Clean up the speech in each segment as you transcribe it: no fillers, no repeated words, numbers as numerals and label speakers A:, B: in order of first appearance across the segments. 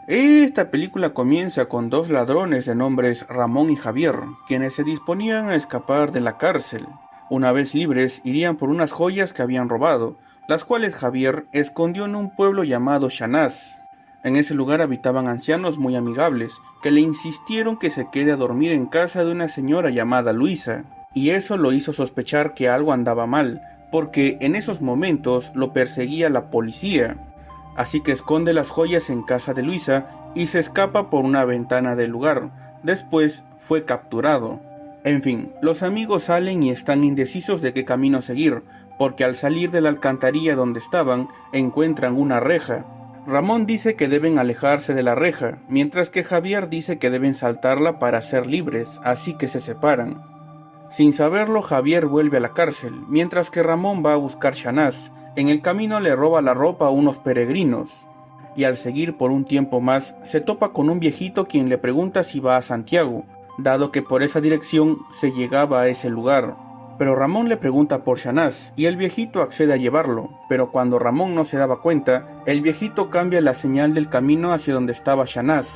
A: Esta película comienza con dos ladrones de nombres Ramón y Javier, quienes se disponían a escapar de la cárcel. Una vez libres, irían por unas joyas que habían robado, las cuales Javier escondió en un pueblo llamado Shanaz. En ese lugar habitaban ancianos muy amigables, que le insistieron que se quede a dormir en casa de una señora llamada Luisa, y eso lo hizo sospechar que algo andaba mal, porque en esos momentos lo perseguía la policía. Así que esconde las joyas en casa de Luisa y se escapa por una ventana del lugar. Después fue capturado. En fin, los amigos salen y están indecisos de qué camino seguir, porque al salir de la alcantarilla donde estaban, encuentran una reja. Ramón dice que deben alejarse de la reja, mientras que Javier dice que deben saltarla para ser libres, así que se separan. Sin saberlo, Javier vuelve a la cárcel, mientras que Ramón va a buscar Shanaz. En el camino le roba la ropa a unos peregrinos, y al seguir por un tiempo más, se topa con un viejito quien le pregunta si va a Santiago, dado que por esa dirección se llegaba a ese lugar. Pero Ramón le pregunta por Shanaz, y el viejito accede a llevarlo, pero cuando Ramón no se daba cuenta, el viejito cambia la señal del camino hacia donde estaba Shanaz.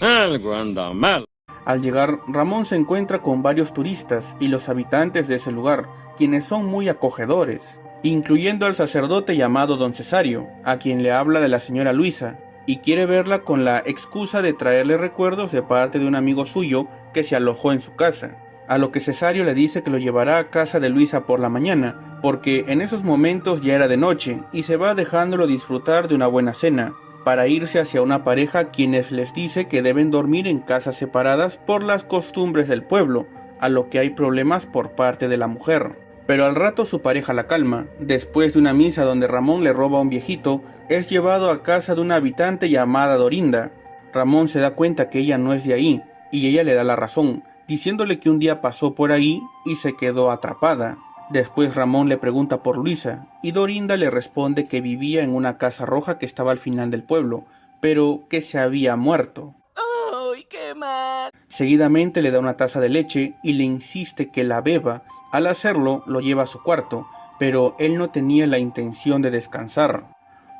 B: Algo anda mal.
A: Al llegar, Ramón se encuentra con varios turistas y los habitantes de ese lugar, quienes son muy acogedores, incluyendo al sacerdote llamado Don Cesario, a quien le habla de la señora Luisa, y quiere verla con la excusa de traerle recuerdos de parte de un amigo suyo que se alojó en su casa, a lo que Cesario le dice que lo llevará a casa de Luisa por la mañana, porque en esos momentos ya era de noche, y se va dejándolo disfrutar de una buena cena, para irse hacia una pareja quienes les dice que deben dormir en casas separadas por las costumbres del pueblo, a lo que hay problemas por parte de la mujer. Pero al rato su pareja la calma. Después de una misa donde Ramón le roba a un viejito, es llevado a casa de una habitante llamada Dorinda. Ramón se da cuenta que ella no es de ahí, y ella le da la razón, diciéndole que un día pasó por ahí y se quedó atrapada. Después Ramón le pregunta por Luisa, y Dorinda le responde que vivía en una casa roja que estaba al final del pueblo, pero que se había muerto.
C: ¡Ay, qué mal!
A: Seguidamente le da una taza de leche y le insiste que la beba. Al hacerlo, lo lleva a su cuarto, pero él no tenía la intención de descansar,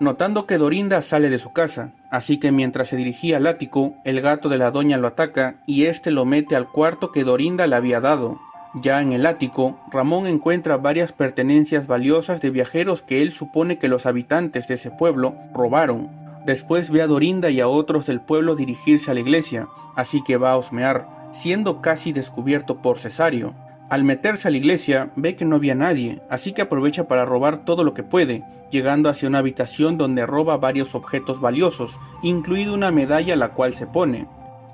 A: notando que Dorinda sale de su casa, así que mientras se dirigía al ático, el gato de la doña lo ataca y este lo mete al cuarto que Dorinda le había dado. Ya en el ático, Ramón encuentra varias pertenencias valiosas de viajeros que él supone que los habitantes de ese pueblo robaron. Después ve a Dorinda y a otros del pueblo dirigirse a la iglesia, así que va a husmear, siendo casi descubierto por Cesario. Al meterse a la iglesia, ve que no había nadie, así que aprovecha para robar todo lo que puede, llegando hacia una habitación donde roba varios objetos valiosos, incluido una medalla la cual se pone.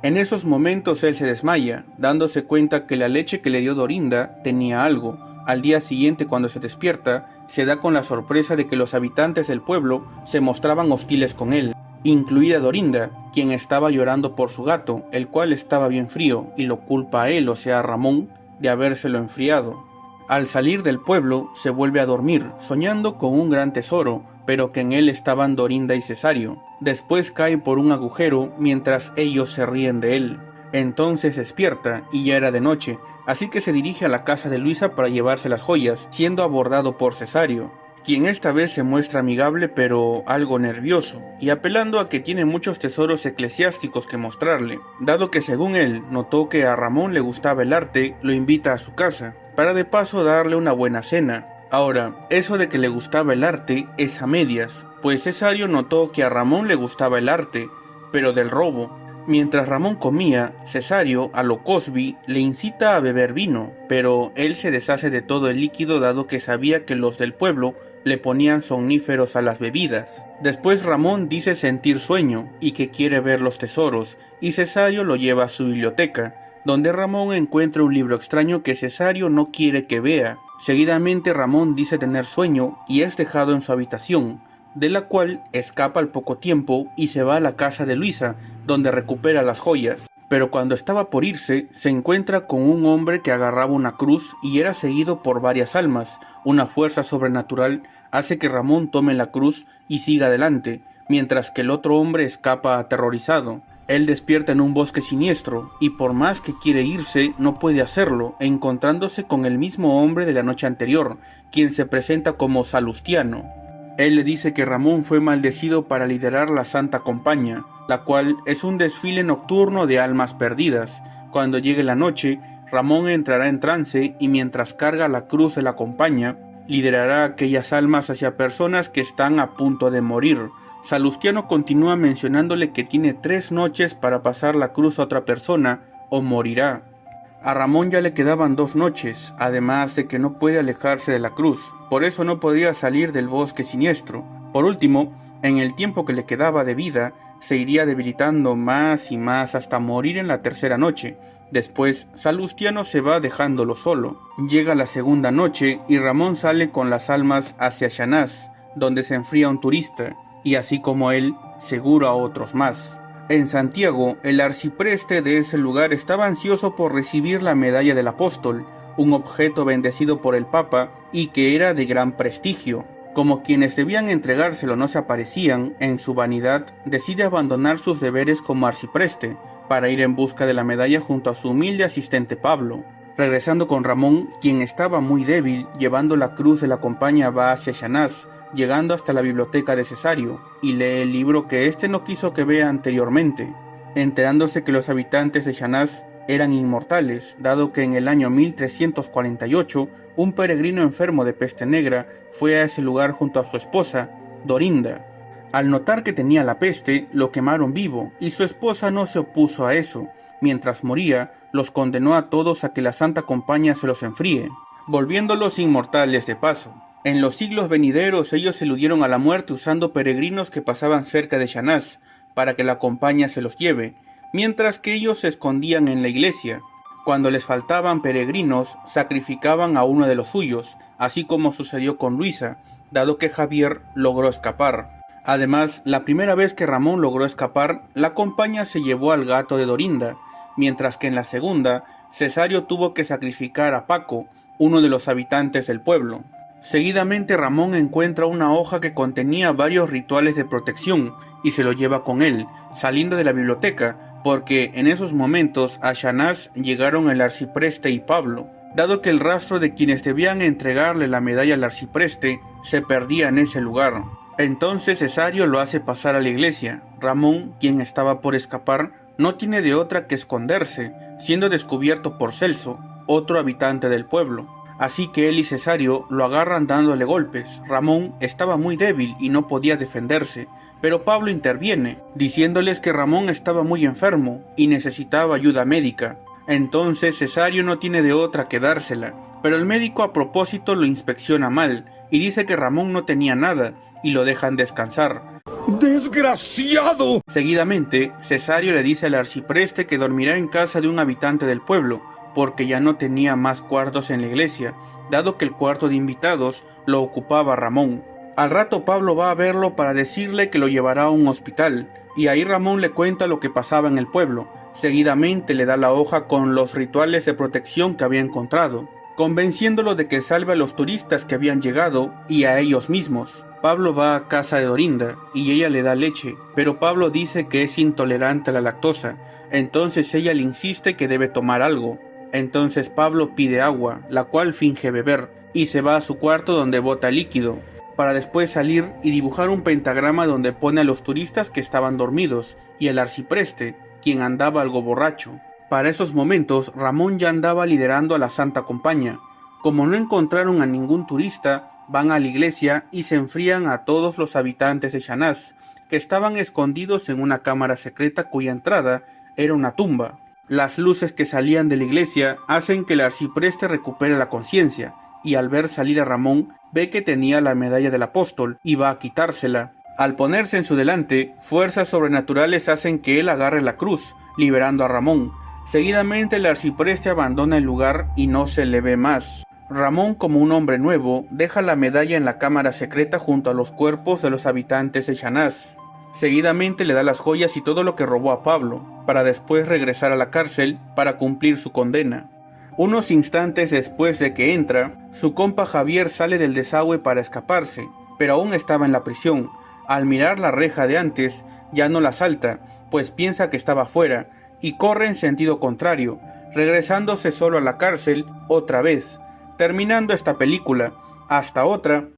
A: En esos momentos él se desmaya, dándose cuenta que la leche que le dio Dorinda tenía algo. Al día siguiente, cuando se despierta, se da con la sorpresa de que los habitantes del pueblo se mostraban hostiles con él, incluida Dorinda, quien estaba llorando por su gato, el cual estaba bien frío, y lo culpa a él, o sea a Ramón, de habérselo enfriado. Al salir del pueblo, se vuelve a dormir, soñando con un gran tesoro, pero que en él estaban Dorinda y Cesario. Después cae por un agujero mientras ellos se ríen de él. Entonces despierta y ya era de noche, así que se dirige a la casa de Luisa para llevarse las joyas, siendo abordado por Cesario, quien esta vez se muestra amigable pero algo nervioso, y apelando a que tiene muchos tesoros eclesiásticos que mostrarle. Dado que según él notó que a Ramón le gustaba el arte, lo invita a su casa, para de paso darle una buena cena. Ahora, eso de que le gustaba el arte es a medias, pues Cesario notó que a Ramón le gustaba el arte, pero del robo. Mientras Ramón comía, Cesario, a lo Cosby, le incita a beber vino, pero él se deshace de todo el líquido dado que sabía que los del pueblo le ponían somníferos a las bebidas. Después Ramón dice sentir sueño y que quiere ver los tesoros, y Cesario lo lleva a su biblioteca, donde Ramón encuentra un libro extraño que Cesario no quiere que vea. Seguidamente Ramón dice tener sueño y es dejado en su habitación, de la cual escapa al poco tiempo y se va a la casa de Luisa, donde recupera las joyas. Pero cuando estaba por irse, se encuentra con un hombre que agarraba una cruz y era seguido por varias almas. Una fuerza sobrenatural hace que Ramón tome la cruz y siga adelante, mientras que el otro hombre escapa aterrorizado. Él despierta en un bosque siniestro, y por más que quiere irse, no puede hacerlo, encontrándose con el mismo hombre de la noche anterior, quien se presenta como Salustiano. Él le dice que Ramón fue maldecido para liderar la Santa Compañía, la cual es un desfile nocturno de almas perdidas. Cuando llegue la noche, Ramón entrará en trance y mientras carga la cruz de la Compañía, liderará aquellas almas hacia personas que están a punto de morir. Salustiano continúa mencionándole que tiene 3 noches para pasar la cruz a otra persona o morirá. A Ramón ya le quedaban 2 noches, además de que no puede alejarse de la cruz, por eso no podía salir del bosque siniestro. Por último, en el tiempo que le quedaba de vida, se iría debilitando más y más hasta morir en la 3ª noche. Después, Salustiano se va dejándolo solo. Llega la 2ª noche y Ramón sale con las almas hacia Shanás, donde se enfría un turista, y así como él, seguro a otros más. En Santiago, el arcipreste de ese lugar estaba ansioso por recibir la medalla del apóstol, un objeto bendecido por el Papa y que era de gran prestigio. Como quienes debían entregárselo no se aparecían, en su vanidad decide abandonar sus deberes como arcipreste para ir en busca de la medalla junto a su humilde asistente Pablo. Regresando con Ramón, quien estaba muy débil, llevando la cruz de la Compañía, va hacia Shanás, llegando hasta la biblioteca de Cesario, y lee el libro que éste no quiso que vea anteriormente, enterándose que los habitantes de Shanás eran inmortales, dado que en el año 1348 un peregrino enfermo de peste negra fue a ese lugar junto a su esposa, Dorinda. Al notar que tenía la peste, lo quemaron vivo, y su esposa no se opuso a eso. Mientras moría, los condenó a todos a que la Santa Compañía se los enfríe, volviéndolos inmortales de paso. En los siglos venideros ellos eludieron a la muerte usando peregrinos que pasaban cerca de Shanás, para que la Compañía se los lleve, mientras que ellos se escondían en la iglesia. Cuando les faltaban peregrinos, sacrificaban a uno de los suyos, así como sucedió con Luisa, dado que Javier logró escapar. Además, la primera vez que Ramón logró escapar, la Compañía se llevó al gato de Dorinda, mientras que en la segunda, Cesario tuvo que sacrificar a Paco, uno de los habitantes del pueblo. Seguidamente Ramón encuentra una hoja que contenía varios rituales de protección y se lo lleva con él, saliendo de la biblioteca, porque en esos momentos a Shanás llegaron el arcipreste y Pablo, dado que el rastro de quienes debían entregarle la medalla al arcipreste se perdía en ese lugar. Entonces Cesario lo hace pasar a la iglesia. Ramón, quien estaba por escapar, no tiene de otra que esconderse, siendo descubierto por Celso, otro habitante del pueblo. Así que él y Cesario lo agarran dándole golpes. Ramón estaba muy débil y no podía defenderse, pero Pablo interviene, diciéndoles que Ramón estaba muy enfermo y necesitaba ayuda médica. Entonces Cesario no tiene de otra que dársela, pero el médico a propósito lo inspecciona mal y dice que Ramón no tenía nada y lo dejan descansar.
D: ¡Desgraciado!
A: Seguidamente, Cesario le dice al arcipreste que dormirá en casa de un habitante del pueblo, porque ya no tenía más cuartos en la iglesia, dado que el cuarto de invitados lo ocupaba Ramón. Al rato Pablo va a verlo para decirle que lo llevará a un hospital, y ahí Ramón le cuenta lo que pasaba en el pueblo. Seguidamente le da la hoja con los rituales de protección que había encontrado, convenciéndolo de que salve a los turistas que habían llegado y a ellos mismos. Pablo va a casa de Dorinda y ella le da leche, pero Pablo dice que es intolerante a la lactosa, entonces ella le insiste que debe tomar algo. Entonces Pablo pide agua, la cual finge beber, y se va a su cuarto donde bota líquido, para después salir y dibujar un pentagrama donde pone a los turistas que estaban dormidos, y al arcipreste, quien andaba algo borracho. Para esos momentos, Ramón ya andaba liderando a la Santa Compañía. Como no encontraron a ningún turista, van a la iglesia y se enfrían a todos los habitantes de Shanás, que estaban escondidos en una cámara secreta cuya entrada era una tumba. Las luces que salían de la iglesia hacen que el arcipreste recupere la conciencia, y al ver salir a Ramón, ve que tenía la medalla del apóstol y va a quitársela. Al ponerse en su delante, fuerzas sobrenaturales hacen que él agarre la cruz, liberando a Ramón. Seguidamente el arcipreste abandona el lugar y no se le ve más. Ramón, como un hombre nuevo, deja la medalla en la cámara secreta junto a los cuerpos de los habitantes de Shanás. Seguidamente le da las joyas y todo lo que robó a Pablo, para después regresar a la cárcel para cumplir su condena. Unos instantes después de que entra, su compa Javier sale del desagüe para escaparse, pero aún estaba en la prisión. Al mirar la reja de antes, ya no la salta, pues piensa que estaba fuera, y corre en sentido contrario, regresándose solo a la cárcel otra vez. Terminando esta película, hasta otra.